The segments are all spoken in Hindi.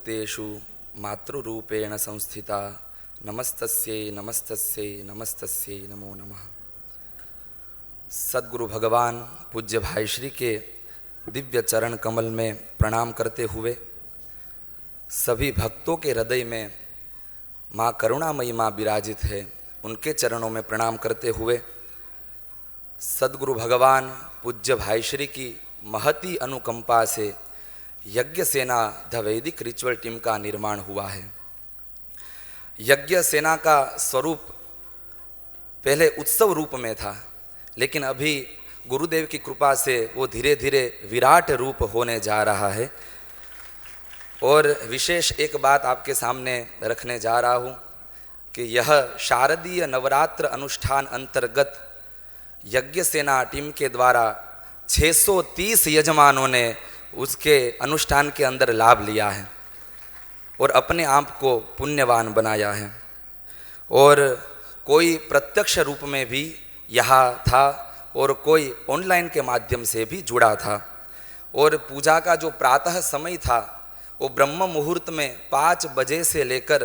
सर्वभूतेषु मातृरूपेण संस्थिता नमस्तस्यै नमस्तस्यै नमस्तस्यै नमो नमः। सद्गुरु भगवान पूज्य भाई श्री के दिव्य चरण कमल में प्रणाम करते हुए सभी भक्तों के हृदय में माँ करुणामयी माँ विराजित है, उनके चरणों में प्रणाम करते हुए सद्गुरु भगवान पूज्य भाई श्री की महती अनुकंपा से यज्ञ सेना द वैदिक रिचुअल टीम का निर्माण हुआ है। यज्ञ सेना का स्वरूप पहले उत्सव रूप में था, लेकिन अभी गुरुदेव की कृपा से वो धीरे धीरे विराट रूप होने जा रहा है। और विशेष एक बात आपके सामने रखने जा रहा हूँ कि यह शारदीय नवरात्र अनुष्ठान अंतर्गत यज्ञ सेना टीम के द्वारा 630 यजमानों ने उसके अनुष्ठान के अंदर लाभ लिया है और अपने आप को पुण्यवान बनाया है। और कोई प्रत्यक्ष रूप में भी यहाँ था और कोई ऑनलाइन के माध्यम से भी जुड़ा था। और पूजा का जो प्रातः समय था वो ब्रह्म मुहूर्त में 5 बजे से लेकर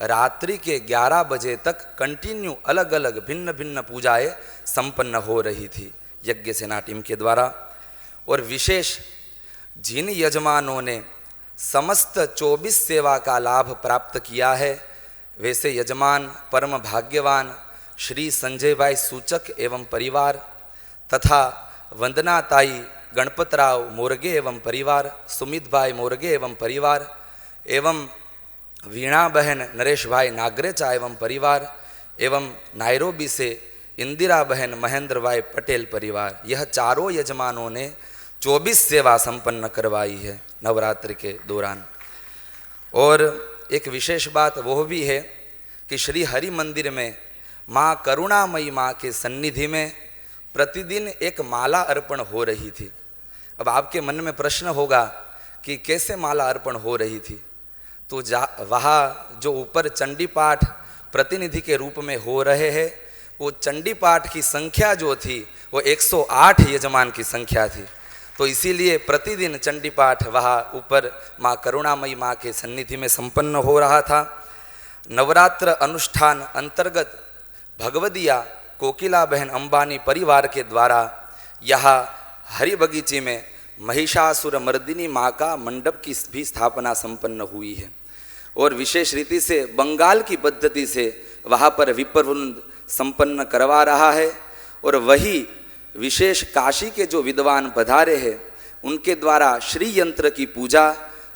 रात्रि के 11 बजे तक कंटिन्यू अलग अलग भिन्न भिन्न पूजाएं संपन्न हो रही थी यज्ञ सेना टीम के द्वारा। और विशेष जिन यजमानों ने समस्त 24 सेवा का लाभ प्राप्त किया है, वैसे यजमान परम भाग्यवान श्री संजय भाई सूचक एवं परिवार तथा वंदना ताई गणपतराव मोरगे एवं परिवार, सुमित भाई मोरगे एवं परिवार एवं वीणा बहन नरेश भाई नागरेचा एवं परिवार एवं नायरोबी से इंदिरा बहन महेंद्र भाई पटेल परिवार, यह चारों यजमानों ने 24 सेवा संपन्न करवाई है नवरात्र के दौरान। और एक विशेष बात वह भी है कि श्री हरि मंदिर में माँ करुणामयी माँ के सन्निधि में प्रतिदिन एक माला अर्पण हो रही थी। अब आपके मन में प्रश्न होगा कि कैसे माला अर्पण हो रही थी, तो वहाँ जो ऊपर चंडी पाठ प्रतिनिधि के रूप में हो रहे हैं, वो चंडी पाठ की संख्या जो थी वो 108 यजमान की संख्या थी। तो इसीलिए प्रतिदिन चंडी पाठ वहाँ ऊपर माँ करुणामयी माँ के सन्निधि में संपन्न हो रहा था। नवरात्र अनुष्ठान अंतर्गत भगवदिया कोकिला बहन अंबानी परिवार के द्वारा यहाँ हरि बगीचे में महिषासुर मर्दिनी माँ का मंडप की भी स्थापना संपन्न हुई है। और विशेष रीति से बंगाल की पद्धति से वहाँ पर विप्रवृंद संपन्न करवा रहा है। और वही विशेष काशी के जो विद्वान पधारे हैं उनके द्वारा श्री यंत्र की पूजा,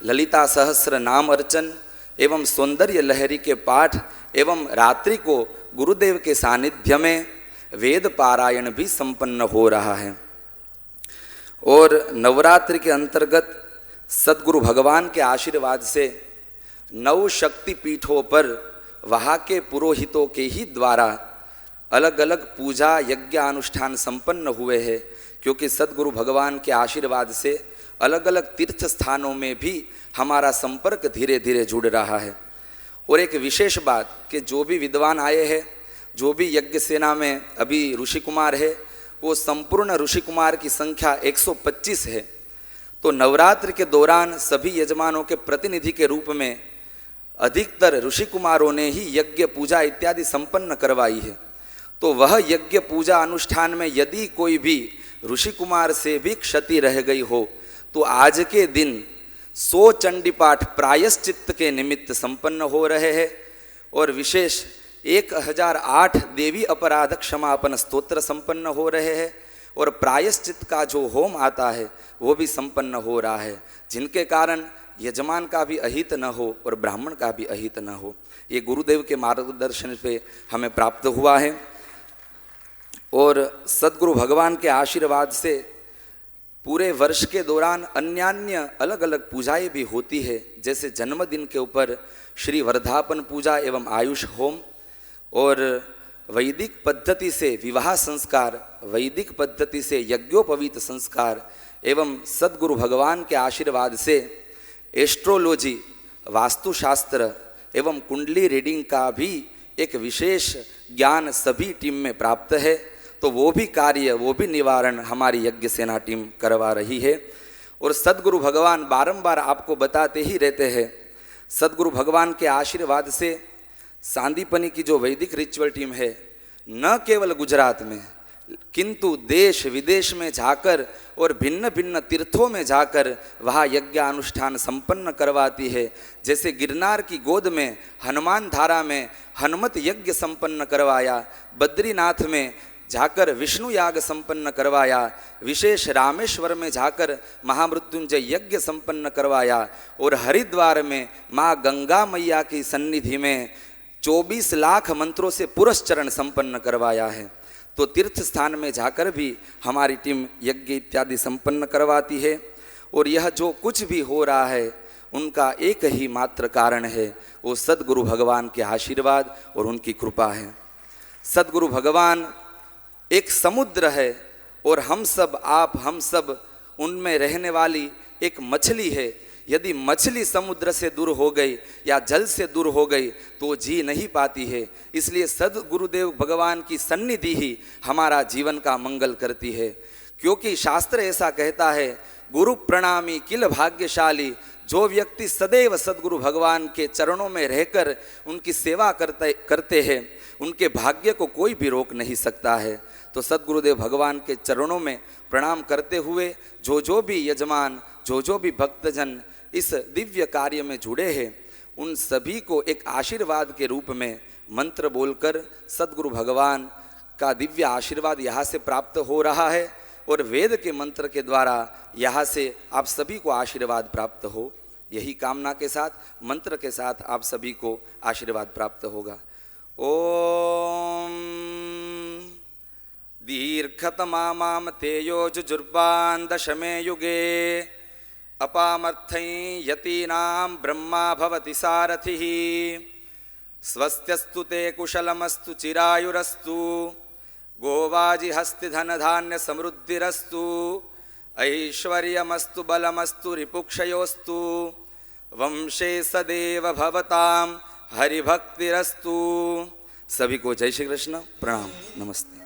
ललिता सहस्र नाम अर्चन एवं सौंदर्य लहरी के पाठ एवं रात्रि को गुरुदेव के सानिध्य में वेद पारायण भी संपन्न हो रहा है। और नवरात्रि के अंतर्गत सद्गुरु भगवान के आशीर्वाद से 9 शक्ति पीठों पर वहाँ के पुरोहितों के ही द्वारा अलग अलग पूजा यज्ञ अनुष्ठान संपन्न हुए हैं, क्योंकि सद्गुरु भगवान के आशीर्वाद से अलग अलग तीर्थ स्थानों में भी हमारा संपर्क धीरे धीरे जुड़ रहा है। और एक विशेष बात कि जो भी विद्वान आए हैं, जो भी यज्ञ सेना में अभी ऋषि कुमार है, वो संपूर्ण ऋषि कुमार की संख्या 125 है। तो नवरात्र के दौरान सभी यजमानों के प्रतिनिधि के रूप में अधिकतर ऋषि कुमारों ने ही यज्ञ पूजा इत्यादि संपन्न करवाई है। तो वह यज्ञ पूजा अनुष्ठान में यदि कोई भी ऋषि कुमार से भी क्षति रह गई हो तो आज के दिन 100 चंडी पाठ प्रायश्चित्त के निमित्त संपन्न हो रहे हैं। और विशेष 1008 देवी अपराध क्षमापन स्तोत्र संपन्न हो रहे हैं। और प्रायश्चित्त का जो होम आता है वो भी संपन्न हो रहा है, जिनके कारण यजमान का भी अहित न हो और ब्राह्मण का भी अहित न हो। ये गुरुदेव के मार्गदर्शन पे हमें प्राप्त हुआ है। और सद्गुरु भगवान के आशीर्वाद से पूरे वर्ष के दौरान अन्यान्य अलग अलग पूजाएं भी होती है, जैसे जन्मदिन के ऊपर श्री वर्धापन पूजा एवं आयुष होम, और वैदिक पद्धति से विवाह संस्कार, वैदिक पद्धति से यज्ञोपवीत संस्कार एवं सद्गुरु भगवान के आशीर्वाद से एस्ट्रोलॉजी, वास्तुशास्त्र एवं कुंडली रीडिंग का भी एक विशेष ज्ञान सभी टीम में प्राप्त है। तो वो भी कार्य, वो भी निवारण हमारी यज्ञ सेना टीम करवा रही है। और सद्गुरु भगवान बारंबार आपको बताते ही रहते हैं सदगुरु भगवान के आशीर्वाद से सांदीपनी की जो वैदिक रिचुअल टीम है, न केवल गुजरात में किंतु देश विदेश में जाकर और भिन्न भिन्न तीर्थों में जाकर वहाँ यज्ञ अनुष्ठान संपन्न करवाती है। जैसे गिरनार की गोद में हनुमान धारा में हनुमत यज्ञ संपन्न करवाया, बद्रीनाथ में जाकर विष्णु याग संपन्न करवाया, विशेष रामेश्वर में जाकर महामृत्युंजय यज्ञ संपन्न करवाया और हरिद्वार में माँ गंगा मैया की सन्निधि में 24 लाख मंत्रों से पुरस्चरण संपन्न करवाया है। तो तीर्थ स्थान में जाकर भी हमारी टीम यज्ञ इत्यादि संपन्न करवाती है। और यह जो कुछ भी हो रहा है उनका एक ही मात्र कारण है, वो सदगुरु भगवान के आशीर्वाद और उनकी कृपा है। सदगुरु भगवान एक समुद्र है और हम सब उनमें रहने वाली एक मछली है। यदि मछली समुद्र से दूर हो गई या जल से दूर हो गई तो जी नहीं पाती है। इसलिए सदगुरुदेव भगवान की सन्निधि ही हमारा जीवन का मंगल करती है, क्योंकि शास्त्र ऐसा कहता है, गुरु प्रणामी किल भाग्यशाली। जो व्यक्ति सदैव सदगुरु भगवान के चरणों में रहकर उनकी सेवा करते हैं, उनके भाग्य को कोई भी रोक नहीं सकता है। तो सदगुरुदेव भगवान के चरणों में प्रणाम करते हुए जो भी यजमान, जो भी भक्तजन इस दिव्य कार्य में जुड़े हैं, उन सभी को एक आशीर्वाद के रूप में मंत्र बोलकर सदगुरु भगवान का दिव्य आशीर्वाद यहाँ से प्राप्त हो रहा है और वेद के मंत्र के द्वारा यहाँ से आप सभी को आशीर्वाद प्राप्त हो। यही कामना के साथ मंत्र के साथ आप सभी को आशीर्वाद प्राप्त होगा। ओम दीर्घतमामाम तेयो जुजुर्बान दशमे युगे अपामर्थै यतीनां ब्रह्मा भवति सारथिः स्वस्त्यस्तु ते कुशलमस्तु चिरायुरस्तु गोवाजिहस्ति धनधान्य समृद्धिरस्तु ऐश्वर्यमस्तु बलमस्तु रिपुक्षयोस्तु वंशे सदैव भवतां हरिभक्तिरस्तु। सभी को जय श्री कृष्ण, प्रणाम, नमस्ते।